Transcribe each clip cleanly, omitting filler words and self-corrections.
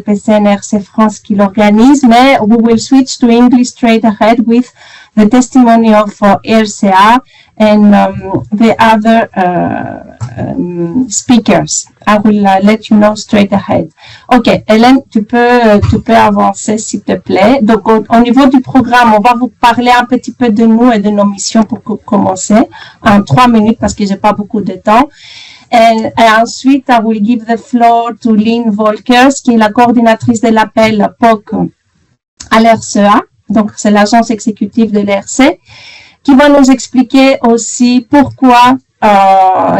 PCNRC France qui l'organise, mais we will switch to English straight ahead with the testimony of RCA and the other speakers. I will let you know straight ahead. Ok, Hélène, tu peux avancer s'il te plaît. Donc, au niveau du programme, on va vous parler un petit peu de nous et de nos missions pour commencer en 3 minutes parce que j'ai pas beaucoup de temps. Et ensuite, I will give the floor to Lynn Volkers, qui est la coordinatrice de l'appel POC à l'RCA. Donc, c'est l'agence exécutive de l'RC, qui va nous expliquer aussi pourquoi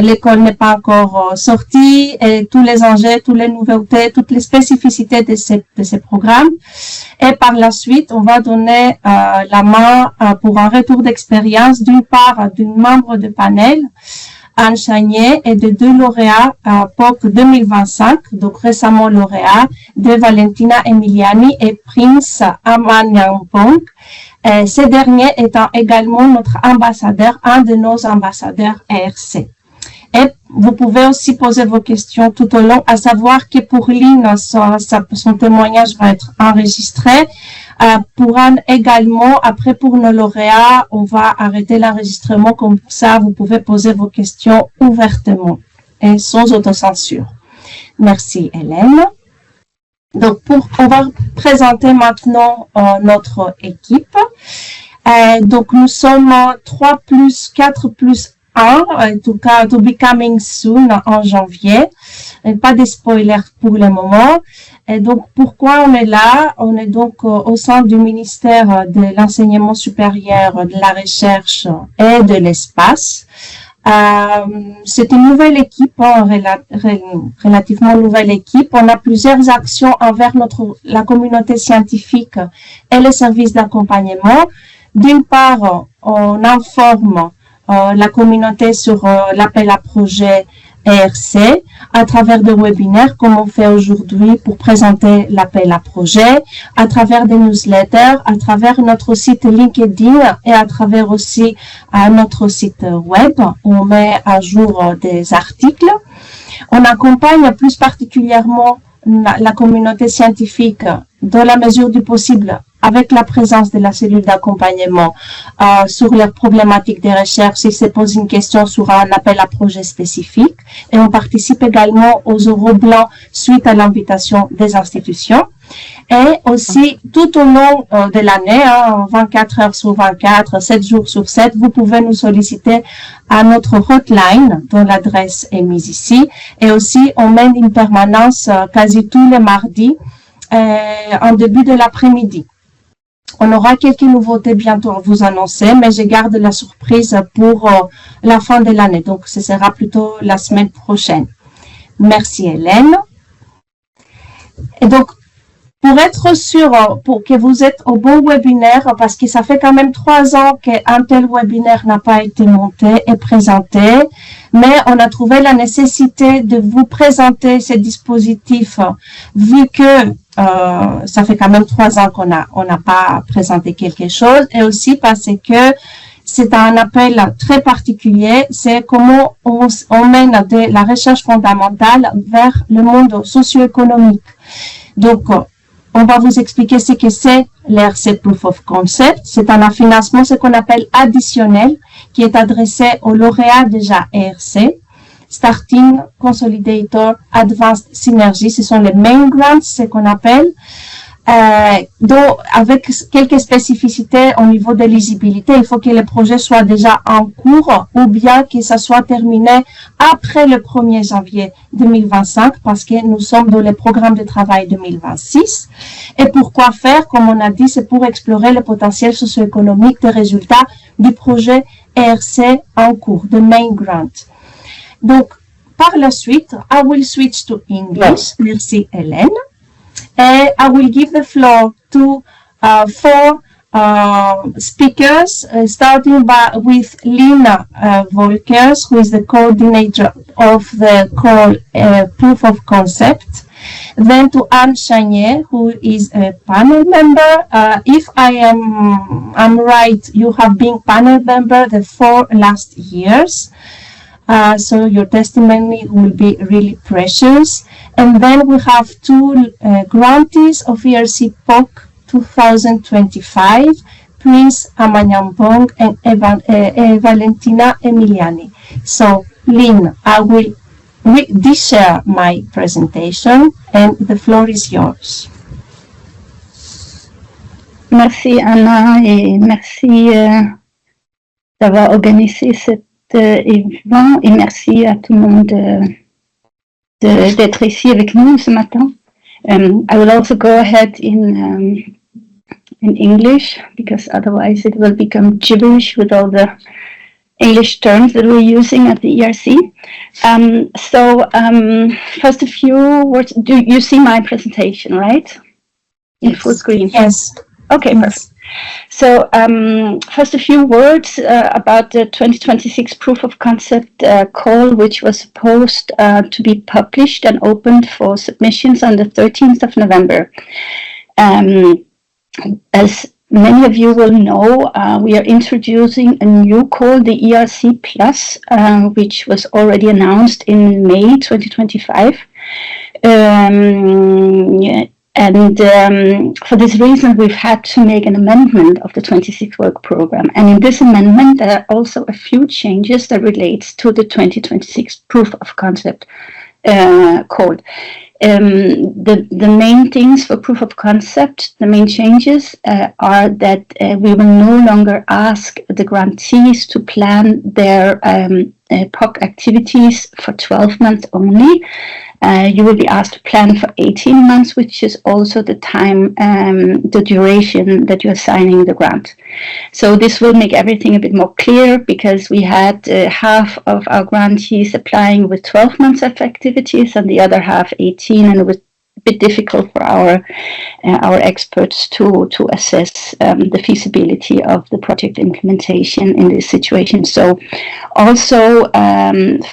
l'école n'est pas encore sortie et tous les enjeux, toutes les nouveautés, toutes les spécificités de ces programmes. Et par la suite, on va donner la main pour un retour d'expérience d'une part d'une membre de panel, Anne Chagné, et de 2 lauréats POC 2025, donc récemment lauréats, de Valentina Emiliani et Prince Amanyangpong. Ces derniers étant également notre ambassadeur, un de nos ambassadeurs ERC. Et vous pouvez aussi poser vos questions tout au long, à savoir que pour Lynn, son témoignage va être enregistré. Pour Anne également, après pour nos lauréats, on va arrêter l'enregistrement, comme ça vous pouvez poser vos questions ouvertement et sans autocensure. Merci Hélène. Donc on va présenter maintenant notre équipe. Donc nous sommes 3 plus 4 plus 1, en tout cas to be coming soon en janvier. Pas de spoiler pour le moment. Et donc, pourquoi on est là? On est donc au sein du ministère de l'enseignement supérieur, de la recherche et de l'espace. C'est une nouvelle équipe, relativement nouvelle équipe. On a plusieurs actions envers la communauté scientifique et les services d'accompagnement. D'une part, on informe la communauté sur l'appel à projet ERC à travers des webinaires comme on fait aujourd'hui pour présenter l'appel à projet, à travers des newsletters, à travers notre site LinkedIn et à travers aussi notre site web où on met à jour des articles. On accompagne plus particulièrement la communauté scientifique dans la mesure du possible avec la présence de la cellule d'accompagnement sur les problématiques de recherche, s'il se pose une question sur un appel à projet spécifique. Et on participe également aux euros blancs suite à l'invitation des institutions. Et aussi, tout au long de l'année, 24 heures sur 24, 7 jours sur 7, vous pouvez nous solliciter à notre hotline, dont l'adresse est mise ici. Et aussi, on mène une permanence quasi tous les mardis en début de l'après-midi. On aura quelques nouveautés bientôt à vous annoncer, mais je garde la surprise pour la fin de l'année. Donc, ce sera plutôt la semaine prochaine. Merci Hélène. Et donc, pour être sûr que vous êtes au bon webinaire, parce que ça fait quand même 3 ans qu'un tel webinaire n'a pas été monté et présenté, mais on a trouvé la nécessité de vous présenter ces dispositifs, vu que ça fait quand même 3 ans qu'on n'a pas présenté quelque chose, et aussi parce que c'est un appel très particulier, c'est comment on mène de la recherche fondamentale vers le monde socio-économique. Donc, on va vous expliquer ce que c'est l'ERC Proof of Concept. C'est un financement, ce qu'on appelle additionnel, qui est adressé aux lauréats déjà ERC. Starting, Consolidator, Advanced Synergy, ce sont les main grants, ce qu'on appelle. Donc, avec quelques spécificités au niveau de l'éligibilité, il faut que le projet soit déjà en cours ou bien que ça soit terminé après le 1er janvier 2025 parce que nous sommes dans le programme de travail 2026. Et pourquoi faire? Comme on a dit, c'est pour explorer le potentiel socio-économique des résultats du projet ERC en cours, de main grant. Donc, par la suite, I will switch to English. Merci Hélène. And I will give the floor to 4 speakers, starting with Lina Volkers, who is the coordinator of the call Proof of Concept. Then to Anne Chagné, who is a panel member. If I'm right, you have been panel member the 4 last years. So your testimony will be really precious. And then we have two grantees of ERC POC 2025, Prince Amanyambong and Valentina Emiliani. So, Lynn, I will share my presentation and the floor is yours. Merci Anna et merci d'avoir organisé cet événement et merci à tout le monde d'être ici avec nous ce matin. I will also go ahead in English because otherwise it will become gibberish with all the English terms that we're using at the ERC. First a few words. Do you see my presentation, right? In full screen? Yes. Okay, perfect. So first a few words about the 2026 proof of concept call, which was supposed to be published and opened for submissions on the 13th of November. As many of you will know, we are introducing a new call, the ERC Plus, which was already announced in May 2025. For this reason, we've had to make an amendment of the 26 work program. And in this amendment, there are also a few changes that relates to the 2026 proof of concept call. The main things for proof of concept, the main changes are that we will no longer ask the grantees to plan their POC activities for 12 months only. You will be asked to plan for 18 months, which is also the time, the duration that you're signing the grant. So this will make everything a bit more clear because we had half of our grantees applying with 12 months of activities and the other half 18, and it was a bit difficult for our experts to assess the feasibility of the project implementation in this situation. So also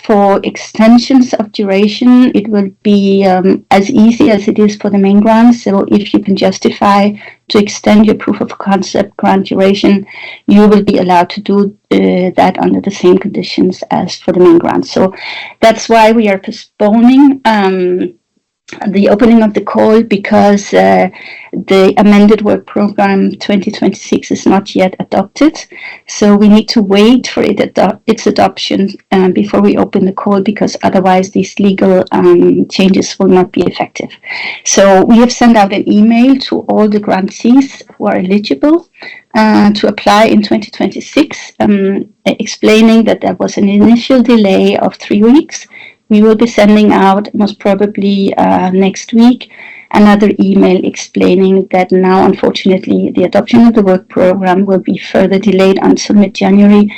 for extensions of duration, it will be as easy as it is for the main grant. So if you can justify to extend your proof of concept grant duration, you will be allowed to do that under the same conditions as for the main grant. So that's why we are postponing the opening of the call, because the amended work program 2026 is not yet adopted. So we need to wait for its adoption before we open the call, because otherwise these legal changes will not be effective. So we have sent out an email to all the grantees who are eligible to apply in 2026, explaining that there was an initial delay of 3 weeks. We will be sending out, most probably next week, another email explaining that now, unfortunately, the adoption of the work program will be further delayed until mid-January,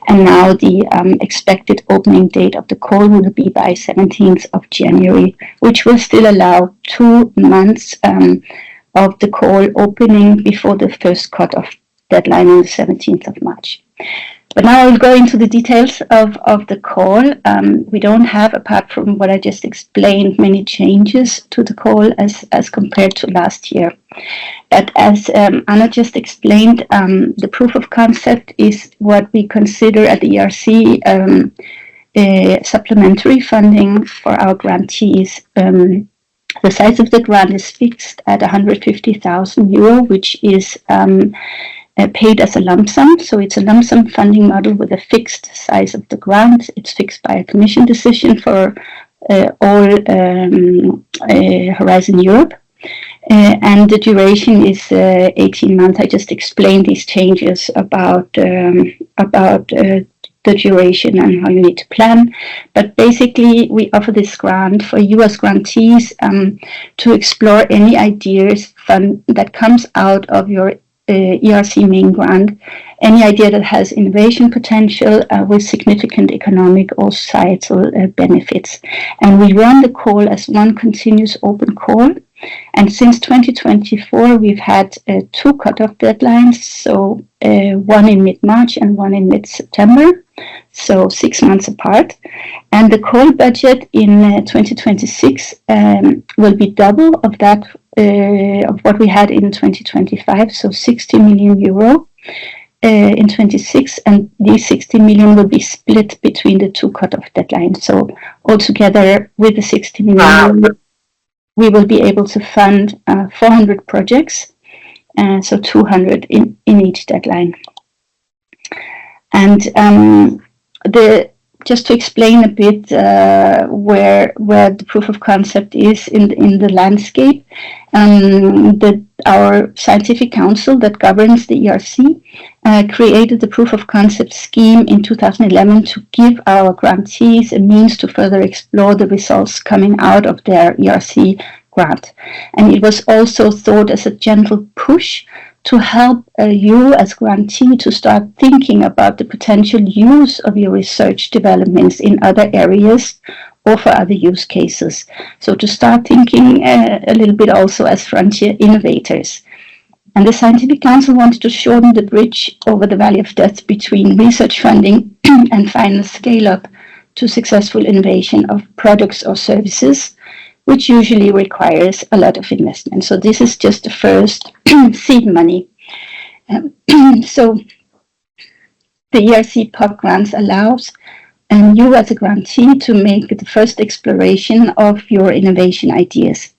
and now the expected opening date of the call will be by 17th of January, which will still allow 2 months of the call opening before the first cut-off deadline on the 17th of March. But now I will go into the details of the call. We don't have, apart from what I just explained, many changes to the call as compared to last year. But as Anna just explained, the proof of concept is what we consider at the ERC supplementary funding for our grantees. The size of the grant is fixed at €150,000, which is paid as a lump sum. So it's a lump sum funding model with a fixed size of the grant. It's fixed by a commission decision for all Horizon Europe. And the duration is 18 months. I just explained these changes about the duration and how you need to plan. But basically, we offer this grant for you as grantees to explore any ideas that comes out of your ERC main grant, any idea that has innovation potential with significant economic or societal benefits. And we run the call as one continuous open call. And since 2024, we've had 2 cutoff deadlines, so one in mid-March and one in mid-September, so 6 months apart. And the call budget in 2026 will be double of that of what we had in 2025, so €60 million in 26, and these 60 million will be split between the 2 cutoff deadlines. So altogether, with the 60 million, we will be able to fund 400 projects, so 200 in each deadline. And just to explain a bit where the proof of concept is in the landscape, our scientific council that governs the ERC created the proof of concept scheme in 2011 to give our grantees a means to further explore the results coming out of their ERC grant. And it was also thought as a gentle push to help you as grantee to start thinking about the potential use of your research developments in other areas or for other use cases. So to start thinking a little bit also as frontier innovators. And the Scientific Council wanted to shorten the bridge over the valley of death between research funding and final scale-up to successful innovation of products or services, which usually requires a lot of investment. So this is just the first seed money. So the ERC POC grants allows you as a grantee to make the first exploration of your innovation ideas.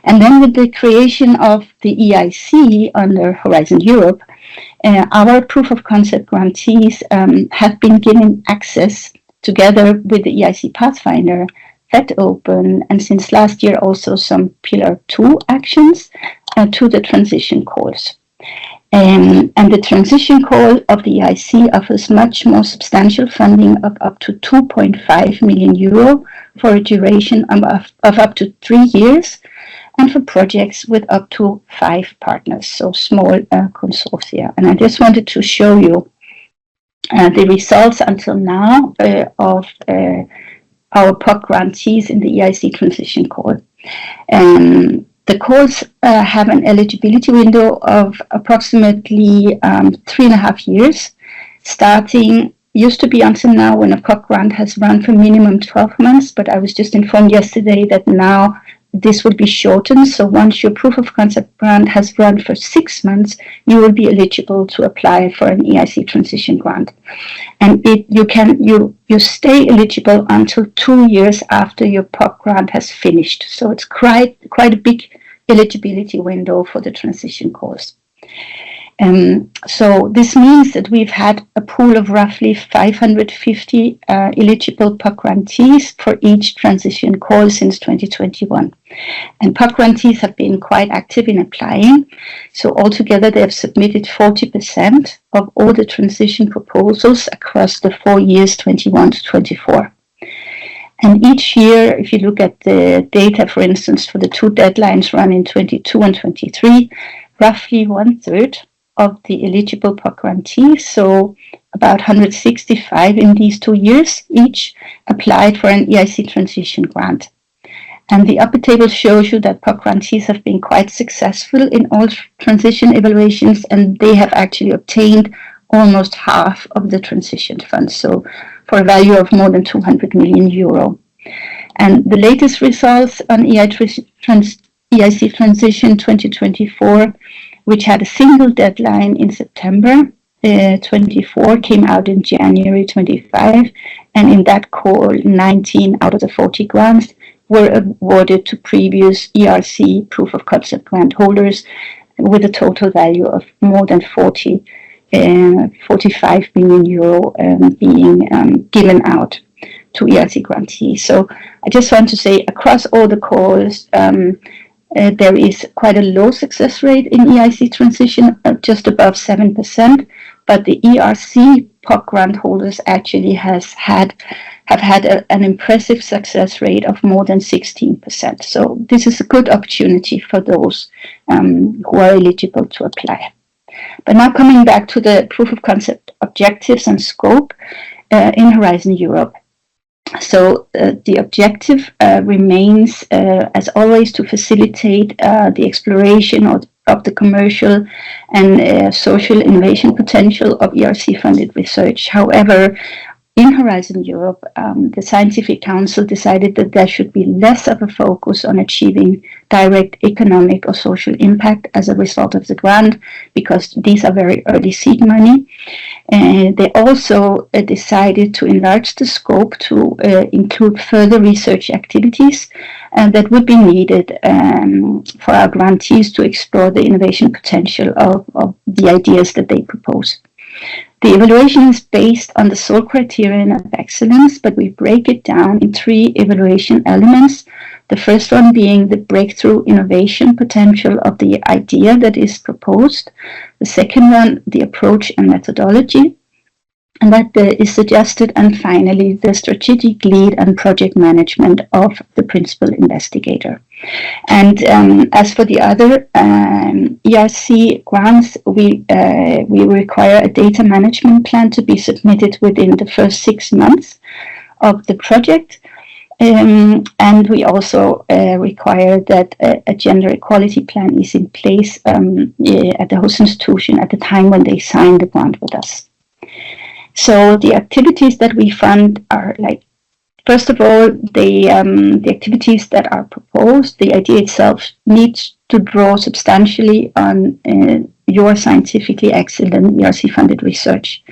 And then with the creation of the EIC under Horizon Europe, our proof of concept grantees have been given access together with the EIC Pathfinder, FedOpen, and since last year also some Pillar 2 actions to the transition calls. And the transition call of the EIC offers much more substantial funding of up to 2.5 million euro for a duration of up to 3 years, and for projects with up to 5 partners, so small consortia. And I just wanted to show you the results until now of our POC grantees in the EIC transition call. The calls have an eligibility window of approximately 3.5 years, starting used to be until now when a POC grant has run for minimum 12 months, but I was just informed yesterday that now this will be shortened. So once your proof of concept grant has run for 6 months, you will be eligible to apply for an EIC transition grant. And you stay eligible until 2 years after your POC grant has finished. So it's quite a big eligibility window for the transition course. So this means that we've had a pool of roughly 550 eligible POC grantees for each transition call since 2021. And POC grantees have been quite active in applying. So altogether they have submitted 40% of all the transition proposals across the 4 years 21 to 24. And each year, if you look at the data, for instance, for the 2 deadlines run in 22 and 23, roughly 1/3 of the eligible POC grantees, so about 165 in these 2 years each, applied for an EIC transition grant. And the upper table shows you that POC grantees have been quite successful in all transition evaluations, and they have actually obtained almost half of the transition funds, so for a value of more than 200 million euro. And the latest results on EIC Transition 2024, which had a single deadline in September 24, came out in January 25, and in that call, 19 out of the 40 grants were awarded to previous ERC proof of concept grant holders with a total value of more than 45 million euro being given out to ERC grantees. So I just want to say across all the calls, there is quite a low success rate in EIC transition, just above 7%, but the ERC POC grant holders actually have had an impressive success rate of more than 16%. So this is a good opportunity for those who are eligible to apply. But now coming back to the proof of concept objectives and scope in Horizon Europe. So the objective remains, as always, to facilitate the exploration of the commercial and social innovation potential of ERC-funded research. However, in Horizon Europe, the Scientific Council decided that there should be less of a focus on achieving direct economic or social impact as a result of the grant, because these are very early seed money. And they also decided to enlarge the scope to include further research activities that would be needed for our grantees to explore the innovation potential of the ideas that they propose. The evaluation is based on the sole criterion of excellence, but we break it down in 3 evaluation elements. The first one being the breakthrough innovation potential of the idea that is proposed. The second one, the approach and methodology, and that is suggested. And finally, the strategic lead and project management of the principal investigator. And as for the other ERC grants, we require a data management plan to be submitted within the first 6 months of the project. And we also require that a gender equality plan is in place at the host institution at the time when they sign the grant with us. So the activities that we fund are like, first of all, the activities that are proposed, the idea itself needs to draw substantially on your scientifically excellent ERC-funded research.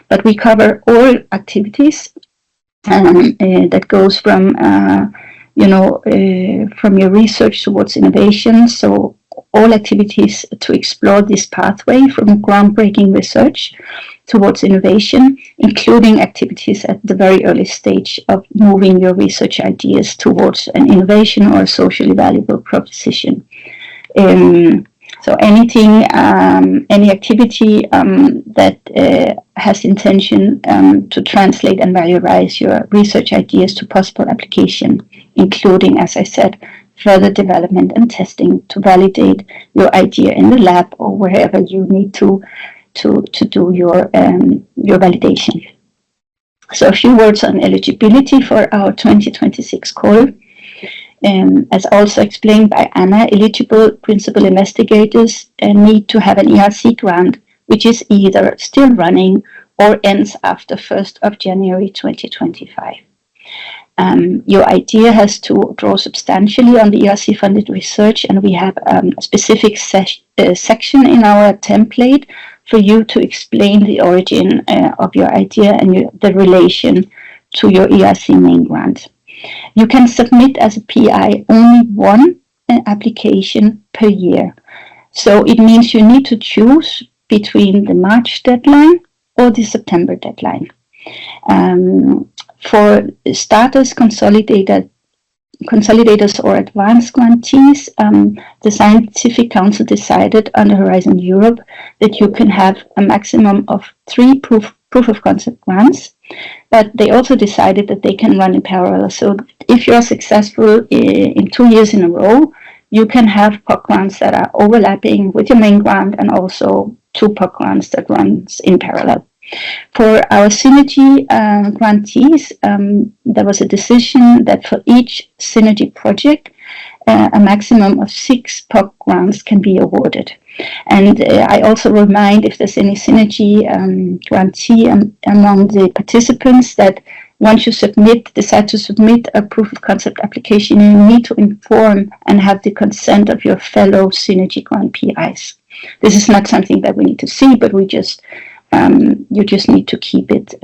But we cover all activities that goes from, from your research towards innovation. So all activities to explore this pathway from groundbreaking research towards innovation, including activities at the very early stage of moving your research ideas towards an innovation or a socially valuable proposition. So anything, any activity that has intention to translate and valorize your research ideas to possible application, including, as I said, further development and testing to validate your idea in the lab or wherever you need to do your validation. So a few words on eligibility for our 2026 call. As also explained by Anna, eligible principal investigators need to have an ERC grant, which is either still running or ends after 1st of January 2025. Your idea has to draw substantially on the ERC-funded research, and we have a specific section in our template for you to explain the origin of your idea and the relation to your ERC main grant. You can submit as a PI only 1 application per year. So it means you need to choose between the March deadline or the September deadline. For starters, consolidators or advanced grantees, the Scientific Council decided under Horizon Europe that you can have a maximum of 3 proof of concept grants, but they also decided that they can run in parallel. So if you're successful in 2 years in a row, you can have POC grants that are overlapping with your main grant and also 2 POC grants that runs in parallel. For our Synergy grantees, there was a decision that for each Synergy project, a maximum of 6 POC grants can be awarded. And I also remind, if there's any Synergy grantee among the participants, that once you decide to submit a proof of concept application, you need to inform and have the consent of your fellow Synergy grant PIs. This is not something that we need to see, but you just need to keep it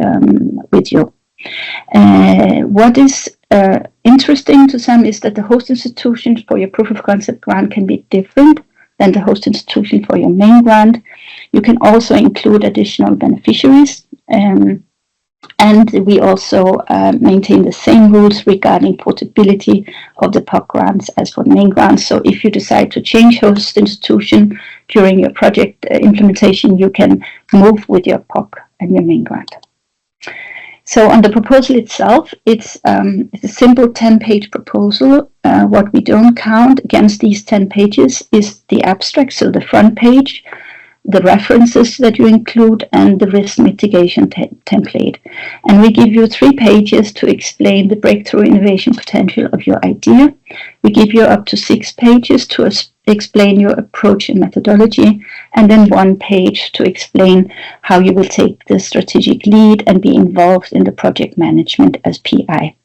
with you. What is interesting to some is that the host institution for your proof of concept grant can be different than the host institution for your main grant. You can also include additional beneficiaries, and we also maintain the same rules regarding portability of the POC grants as for the main grants. So if you decide to change host institution during your project implementation, you can move with your POC and your main grant. So on the proposal itself, it's a simple 10-page proposal. What we don't count against these 10 pages is the abstract, so the front page, the references that you include, and the risk mitigation template. And we give you 3 pages to explain the breakthrough innovation potential of your idea. We give you up to 6 pages to explain your approach and methodology, and then 1 page to explain how you will take the strategic lead and be involved in the project management as PI.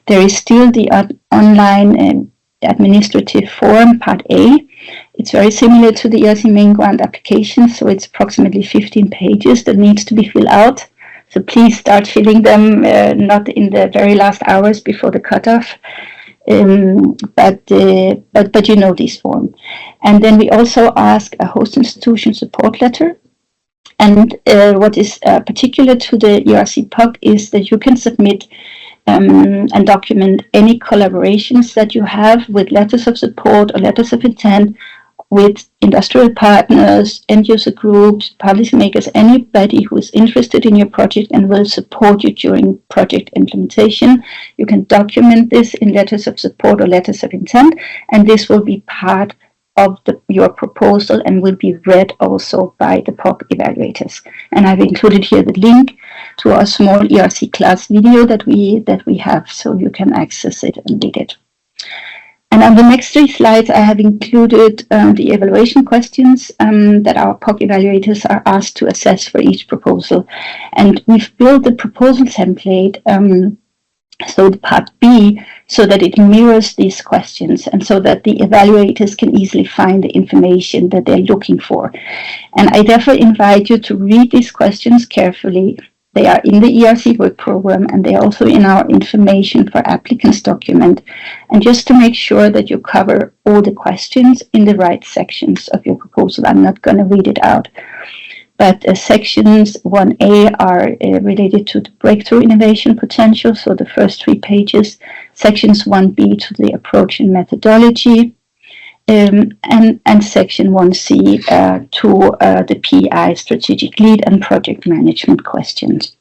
There is still the online administrative form, part A. It's very similar to the ERC main grant application, so it's approximately 15 pages that needs to be filled out. So please start filling them, not in the very last hours before the cutoff. But you know this form. And then we also ask a host institution support letter. And what is particular to the ERC POC is that you can submit and document any collaborations that you have with letters of support or letters of intent with industrial partners, end user groups, policymakers, anybody who is interested in your project and will support you during project implementation. You can document this in letters of support or letters of intent, and this will be part of your proposal and will be read also by the POC evaluators. And I've included here the link to our small ERC class video that we have, so you can access it and read it. And on the next 3 slides, I have included the evaluation questions that our POC evaluators are asked to assess for each proposal. And we've built the proposal template, so the part B, so that it mirrors these questions and so that the evaluators can easily find the information that they're looking for. And I therefore invite you to read these questions carefully. They are in the ERC work program, and they are also in our information for applicants document. And just to make sure that you cover all the questions in the right sections of your proposal, I'm not going to read it out. But sections 1A are related to the breakthrough innovation potential, so the first 3 pages. Sections 1B to the approach and methodology. And section 1C to the PI strategic lead and project management questions.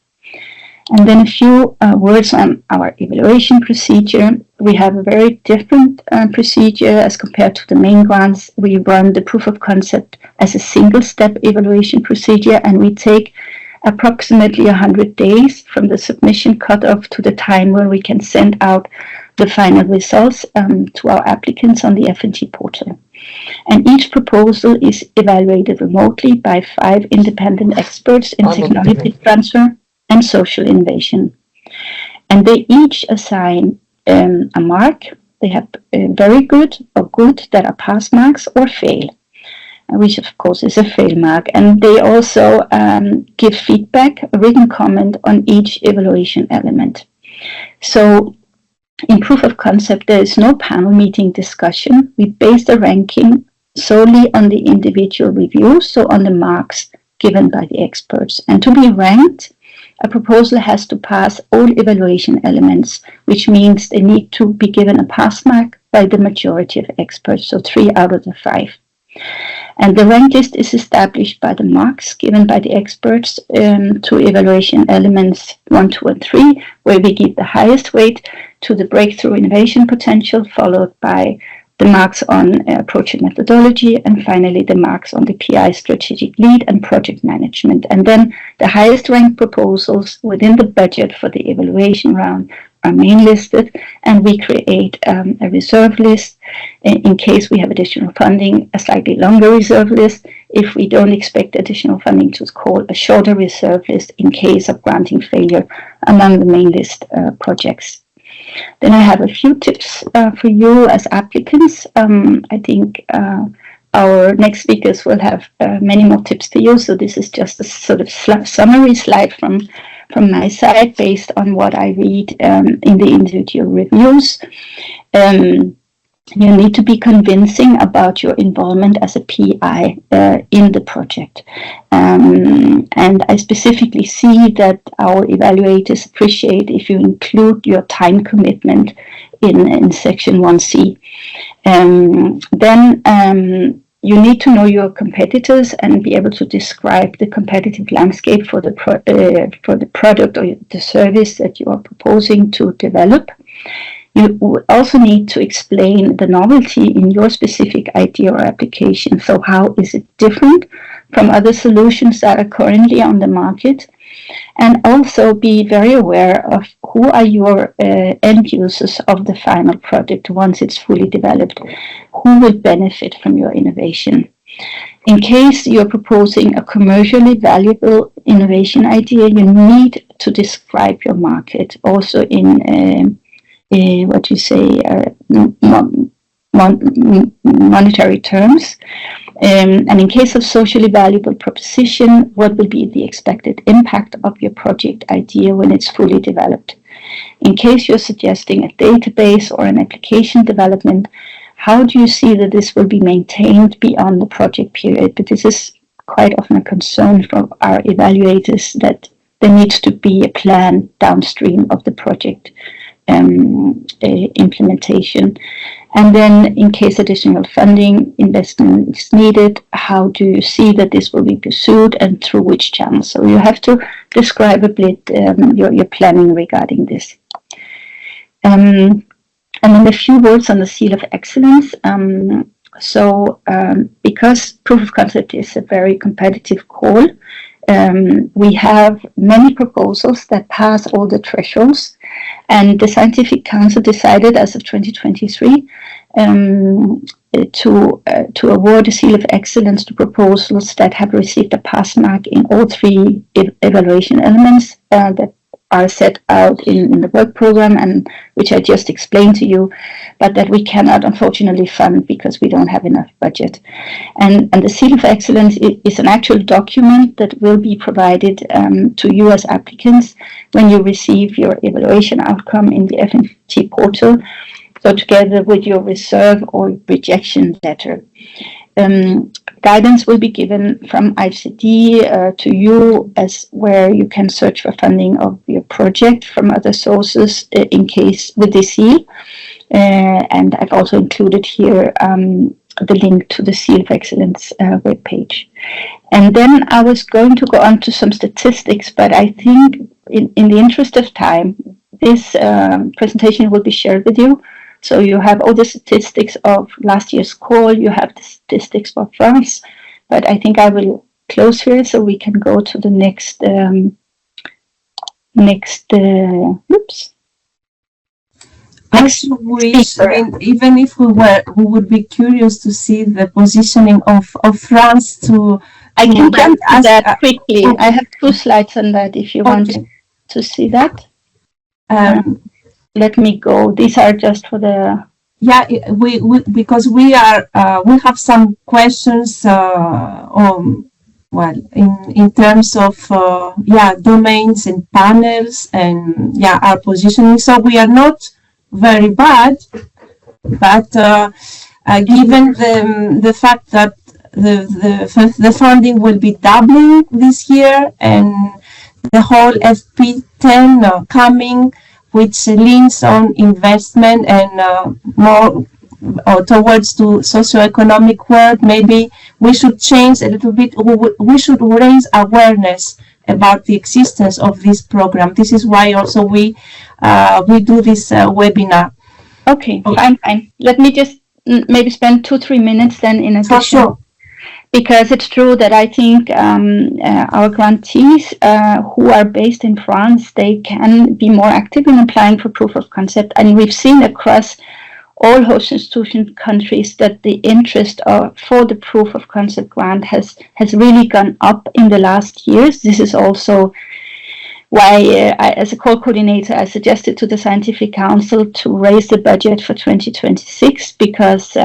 And then a few words on our evaluation procedure. We have a very different procedure as compared to the main grants. We run the proof of concept as a single-step evaluation procedure, and we take approximately 100 days from the submission cutoff to the time when we can send out the final results to our applicants on the F&T portal. And each proposal is evaluated remotely by 5 independent experts in technology transfer and social innovation. And they each assign a mark. They have very good or good that are pass marks or fail, which of course is a fail mark. And they also give feedback, a written comment on each evaluation element. So in proof of concept, there is no panel meeting discussion. We base the ranking solely on the individual reviews, so on the marks given by the experts. And to be ranked, a proposal has to pass all evaluation elements, which means they need to be given a pass mark by the majority of experts, so 3 out of the 5. And the rank list is established by the marks given by the experts to evaluation elements 1, 2, and 3, where we give the highest weight to the breakthrough innovation potential, followed by the marks on approach and methodology, and finally the marks on the PI strategic lead and project management. And then the highest ranked proposals within the budget for the evaluation round are main listed, and we create a reserve list in case we have additional funding, a slightly longer reserve list if we don't expect additional funding, to call a shorter reserve list in case of granting failure among the main list projects. Then I have a few tips for you as applicants. I think our next speakers will have many more tips to you, so this is just a sort of summary slide from my side based on what I read in the individual reviews. You need to be convincing about your involvement as a PI in the project. And I specifically see that our evaluators appreciate if you include your time commitment in section 1C. Then you need to know your competitors and be able to describe the competitive landscape for the product or the service that you are proposing to develop. You also need to explain the novelty in your specific idea or application. So how is it different from other solutions that are currently on the market? And also be very aware of who are your end users of the final project once it's fully developed? Who will benefit from your innovation? In case you're proposing a commercially valuable innovation idea, you need to describe your market also in monetary terms. And in case of socially valuable proposition, what will be the expected impact of your project idea when it's fully developed? In case you're suggesting a database or an application development, how do you see that this will be maintained beyond the project period? But this is quite often a concern from our evaluators, that there needs to be a plan downstream of the project implementation. And then in case additional funding investment is needed, how do you see that this will be pursued and through which channels? So you have to describe a bit your planning regarding this. And then a few words on the Seal of Excellence. Because proof of concept is a very competitive call, we have many proposals that pass all the thresholds, and the Scientific Council decided as of 2023 to award a Seal of Excellence to proposals that have received a pass mark in all three evaluation elements that are set out in the work program, and which I just explained to you, but that we cannot unfortunately fund because we don't have enough budget. And the Seal of Excellence is an actual document that will be provided to you as applicants when you receive your evaluation outcome in the FNT portal, so together with your reserve or rejection letter. Guidance will be given from IFCD to you as where you can search for funding of your project from other sources in case with the seal. And I've also included here the link to the Seal of Excellence webpage. And then I was going to go on to some statistics, but I think in the interest of time, this presentation will be shared with you. So you have all the statistics of last year's call, you have the statistics for France, but I think I will close here so we can go to the next, Even if we would be curious to see the positioning of France to... I can jump to that quickly. Okay. I have 2 slides on that if you want to see that. Let me go. These are just for the... Yeah, because we have some questions in terms of domains and panels and our positioning. So we are not very bad, but given the fact that the funding will be doubling this year and the whole FP10 coming, which leans on investment and more towards to socioeconomic work, maybe we should change a little bit. We should raise awareness about the existence of this program. This is why also we do this webinar. Okay, fine. Let me just maybe spend 2-3 minutes then in addition. For sure. Because it's true that I think our grantees who are based in France, they can be more active in applying for proof of concept. And we've seen across all host institution countries that the interest for the proof of concept grant has really gone up in the last years. This is also why, as a call coordinator, I suggested to the Scientific Council to raise the budget for 2026 because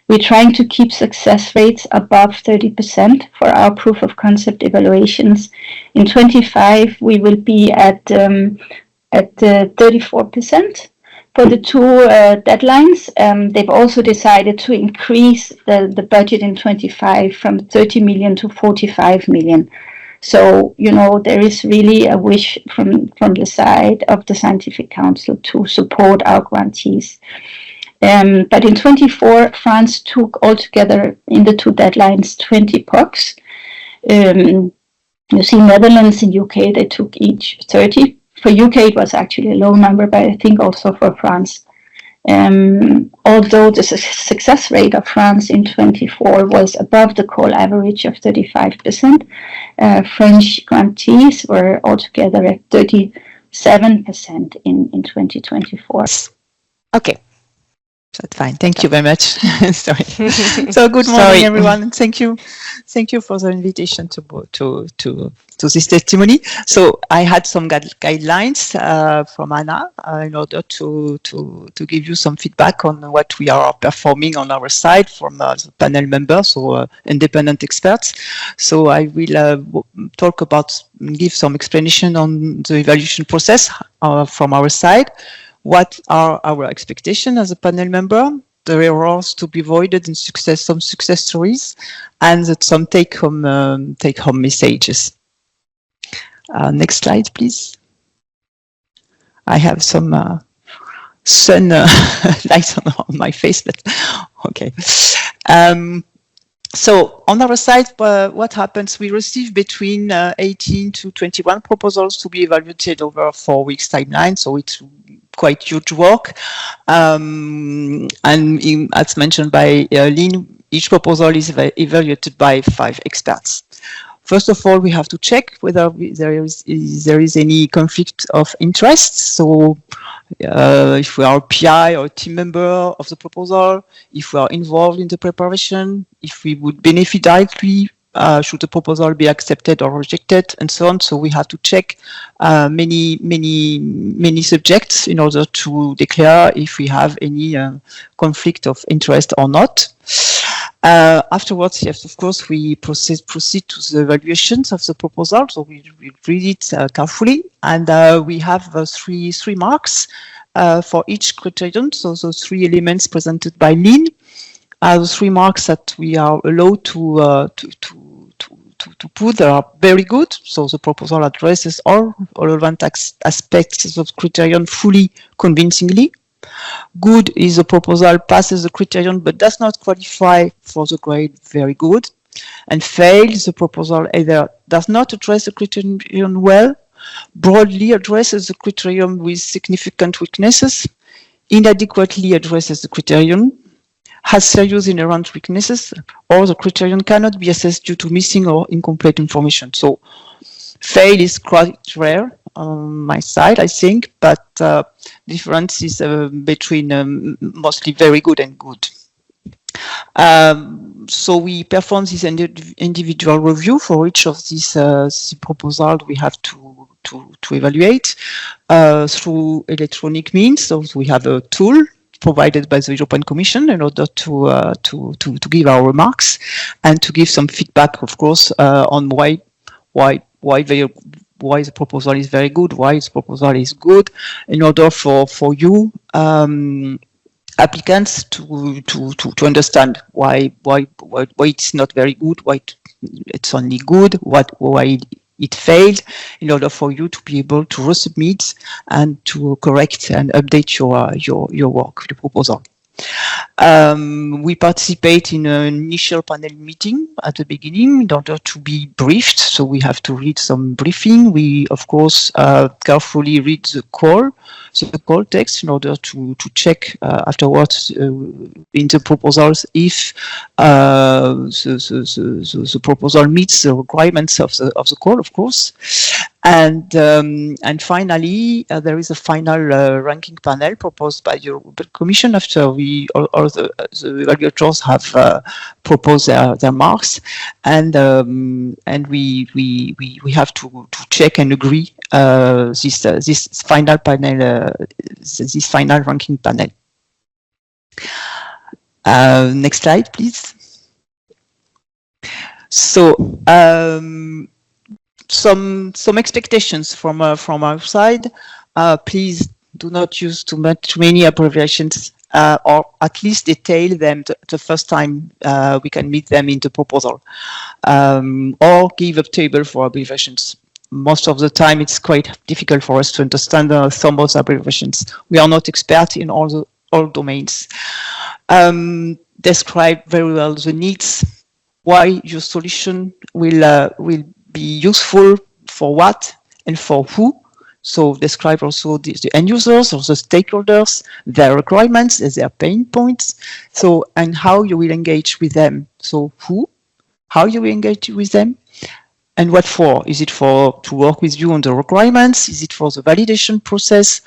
we're trying to keep success rates above 30% for our proof of concept evaluations. In 25, we will be at 34%. For the 2 deadlines, they've also decided to increase the budget in 25 from 30 million to 45 million. So, there is really a wish from the side of the Scientific Council to support our grantees. But in 24, France took altogether in the 2 deadlines 20 POCs. You see Netherlands and UK, they took each 30. For UK, it was actually a low number, but I think also for France. Although the success rate of France in 24 was above the call average of 35%, French grantees were altogether at 37%. 7% in 2024. Okay. That's fine. Thank you very much. Sorry. So good morning, everyone. And thank you for the invitation to this testimony. So I had some guidelines from Anna in order to give you some feedback on what we are performing on our side from the panel members or independent experts. So I will give some explanation on the evaluation process from our side. What are our expectations as a panel member, the errors to be avoided in some success stories, and some take-home messages. Next slide, please. I have some sun light on my face, but okay. So on our side, what happens? We receive between 18 to 21 proposals to be evaluated over 4 weeks timeline. So it's quite huge work. And as mentioned by Lynn, each proposal is evaluated by 5 experts. First of all, we have to check whether there is any conflict of interest. So if we are a PI or a team member of the proposal, if we are involved in the preparation, if we would benefit directly, should the proposal be accepted or rejected, and so on. So we have to check many subjects in order to declare if we have any conflict of interest or not. Afterwards, yes, of course, we proceed to the evaluations of the proposal. So we read it carefully, and we have three marks for each criterion. So those 3 elements presented by Lynn are the 3 marks that we are allowed to put that are very good. So the proposal addresses all relevant aspects of the criterion fully convincingly. Good is the proposal passes the criterion but does not qualify for the grade very good. And fail is the proposal either does not address the criterion well, broadly addresses the criterion with significant weaknesses, inadequately addresses the criterion, has serious inherent weaknesses, or the criterion cannot be assessed due to missing or incomplete information. So fail is quite rare on my side, I think, but difference is between mostly very good and good. So we perform this individual review for each of these proposals we have to evaluate through electronic means. So we have a tool provided by the European Commission in order to give our remarks and to give some feedback, of course, on why the proposal is very good, why the proposal is good, in order for you applicants to understand why it's not very good, why it's only good, why it failed, in order for you to be able to resubmit and to correct and update your work, the proposal. We participate in an initial panel meeting at the beginning in order to be briefed. So we have to read some briefing. We, of course, carefully read the call text in order to check afterwards in the proposals if the proposal meets the requirements of the call, of course. And finally, there is a final ranking panel proposed by the European Commission after all the evaluators have proposed their marks, and we have to check and agree this final panel, this final ranking panel. Next slide, please. So. Some expectations from our side. Please do not use too many abbreviations, or at least detail them the first time we can meet them in the proposal, or give a table for abbreviations. Most of the time, it's quite difficult for us to understand some of those abbreviations. We are not experts in all domains. Describe very well the needs, why your solution will be useful for what and for who. So describe also the end users or the stakeholders, their requirements, their pain points. So, and how you will engage with them. So how you will engage with them, And what for? Is it for to work with you on the requirements? Is it for the validation process?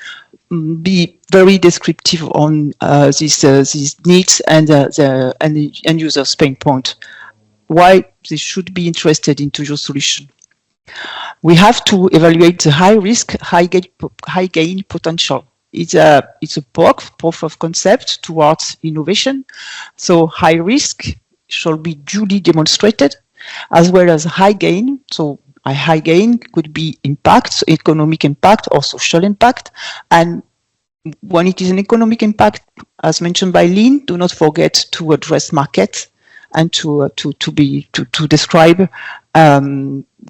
Be very descriptive on these needs and the end user's pain point. Why they should be interested into your solution. We have to evaluate the high risk, high gain potential. It's a POC, proof of concept, towards innovation. So high risk shall be duly demonstrated, as well as high gain. So a high gain could be impact, economic impact or social impact. And when it is an economic impact, as mentioned by Lynn, do not forget to address market and to describe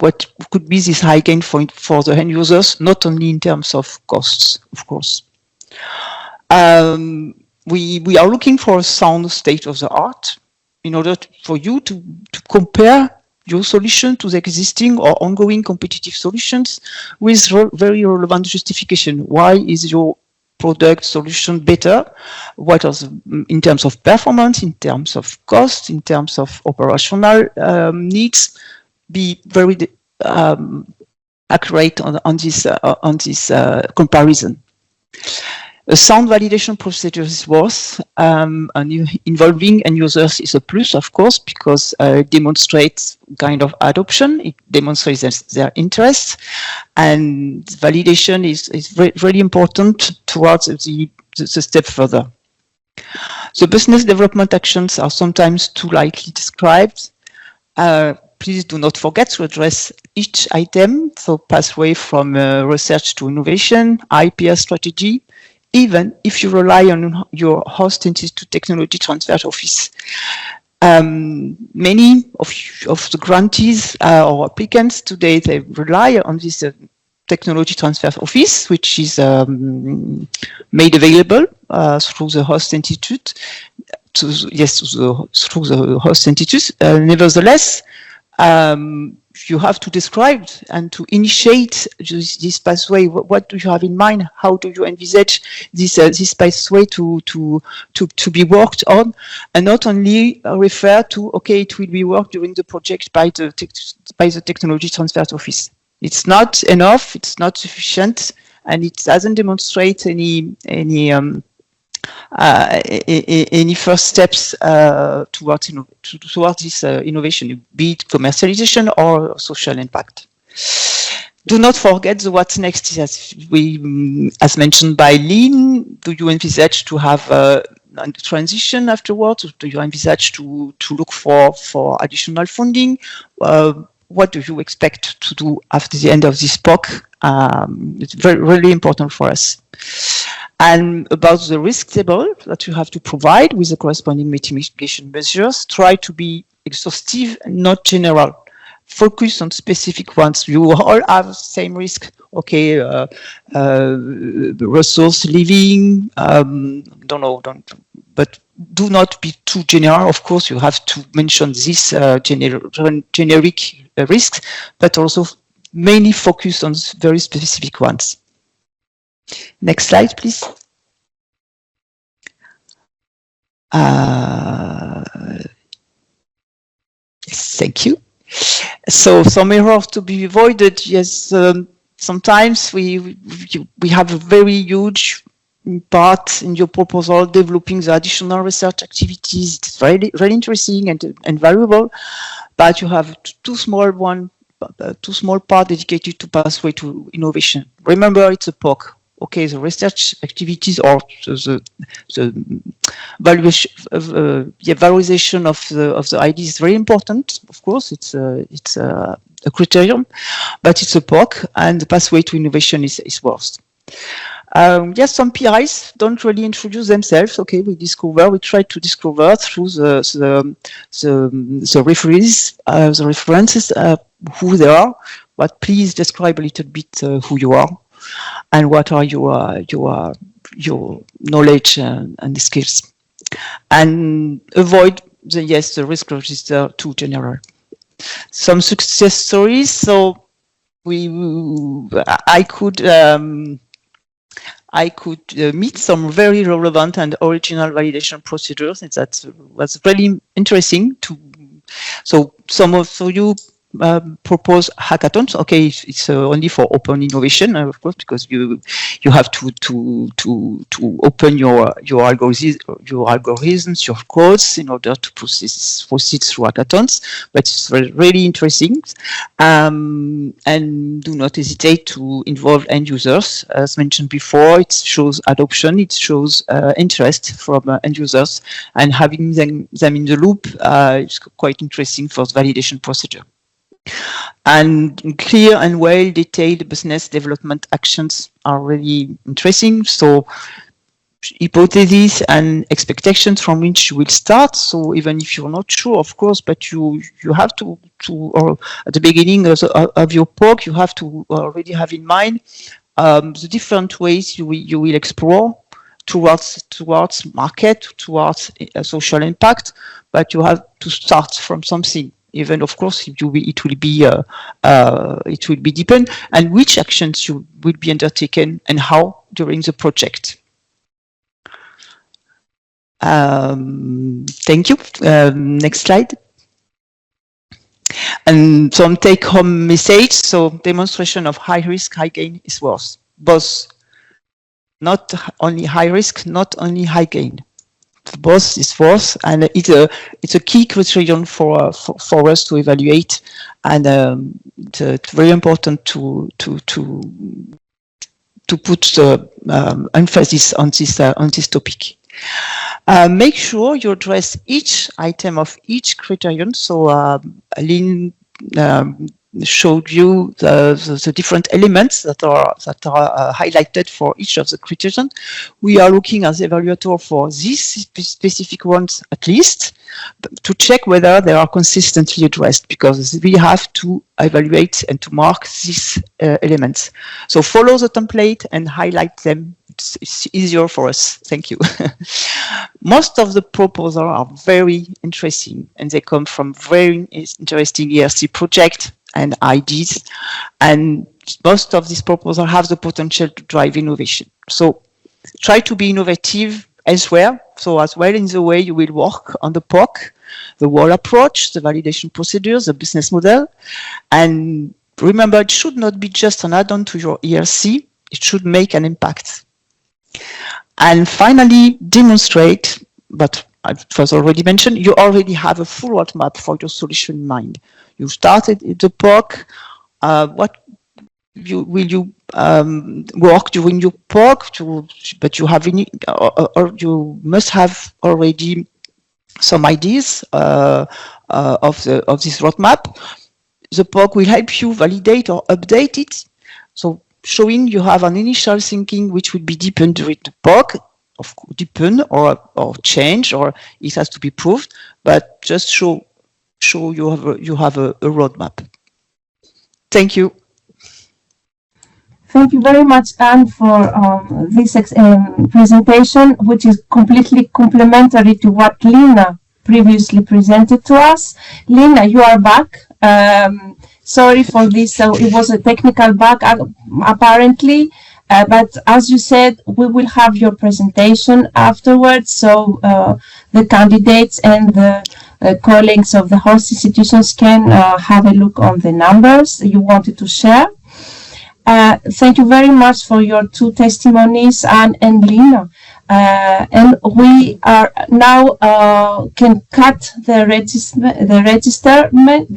what could be this high gain for the end users, not only in terms of costs, of course. We are looking for a sound state of the art in order for you to compare your solution to the existing or ongoing competitive solutions with very relevant justification. Why is your product solution better? What are in terms of performance, in terms of cost, in terms of operational needs? Be very accurate on this comparison. A sound validation procedure is worth, and involving end users is a plus, of course, because it demonstrates kind of adoption, it demonstrates their interest, and validation is really important towards the step further. The business development actions are sometimes too lightly described. Please do not forget to address each item, so pathway from research to innovation, IPR strategy, even if you rely on your host institute technology transfer office. Many of the grantees or applicants today, they rely on this technology transfer office, which is made available through the host institute. Through the host institute. Nevertheless, you have to describe and to initiate this pathway. What do you have in mind? How do you envisage this pathway to be worked on, and not only refer to, okay, it will be worked during the project by the technology transfer office. It's not enough. It's not sufficient, and it doesn't demonstrate any first steps towards this innovation, be it commercialization or social impact. Do not forget the what's next. As mentioned by Lynn, do you envisage to have a transition afterwards? Do you envisage to look for additional funding? What do you expect to do after the end of this POC? It's really important for us. And about the risk table that you have to provide with the corresponding mitigation measures, try to be exhaustive and not general. Focus on specific ones. You all have the same risk. Okay, resource living, but do not be too general. Of course, you have to mention this generic risks, but also mainly focus on very specific ones. Next slide, please. Thank you. So some errors to be avoided. Yes, sometimes we have a very huge part in your proposal developing the additional research activities. It's really interesting and valuable, but you have too small part dedicated to pathway to innovation. Remember, it's a POC. Okay, the research activities or the valorization of the idea is very important. Of course, it's a criterion, but it's a POC, and the pathway to innovation is worst. Yes, some PIs don't really introduce themselves. Okay, we try to discover through the references who they are, but please describe a little bit who you are and what are your knowledge and the skills, and avoid the risk register too general. Some success stories. So I could meet some very relevant and original validation procedures, and that was really interesting. So some of you propose hackathons. Okay, it's only for open innovation, of course, because you have to open your algorithms, your codes, in order to proceed through hackathons. But it's really interesting, and do not hesitate to involve end users. As mentioned before, it shows adoption, it shows interest from end users, and having them in the loop is quite interesting for the validation procedure. And clear and well detailed business development actions are really interesting. So hypotheses and expectations from which you will start. So even if you're not sure, of course, but you have to or at the beginning of your POC, you have to already have in mind the different ways you will explore towards market, towards social impact, but you have to start from something. Even, of course, it will be depend and which actions you will be undertaken and how during the project. Thank you. Next slide. And some take-home message. So demonstration of high risk, high gain is worth both. Not only high risk, not only high gain. Both is worth, and it's a key criterion for us to evaluate, and it's very important to put the emphasis on this topic. Make sure you address each item of each criterion. So Lynn showed you the different elements that are highlighted for each of the criterion. We are looking as evaluator for these specific ones at least, to check whether they are consistently addressed, because we have to evaluate and to mark these elements. So follow the template and highlight them. It's easier for us. Thank you. Most of the proposals are very interesting, and they come from very interesting ERC projects and ideas, and most of these proposals have the potential to drive innovation. So try to be innovative elsewhere. So as well in the way you will work on the POC, the whole approach, the validation procedures, the business model. And remember, it should not be just an add-on to your ERC. It should make an impact. And finally, demonstrate, but it was already mentioned, you already have a full roadmap for your solution in mind. You started the POC. What will you work during your POC? But you have or you must have already some ideas of this roadmap. The POC will help you validate or update it. So showing you have an initial thinking which will be deepened during the POC, of course, deepen or change, or it has to be proved, but just show you have a roadmap. Thank you. Thank you very much, Anne, for this presentation, which is completely complementary to what Lina previously presented to us. Lina, you are back. Sorry for this. So it was a technical bug, apparently. But as you said, we will have your presentation afterwards. So the candidates and the colleagues of the host institutions can have a look on the numbers you wanted to share. Thank you very much for your two testimonies, Anne and Lina. And we are now can cut the enregistrement.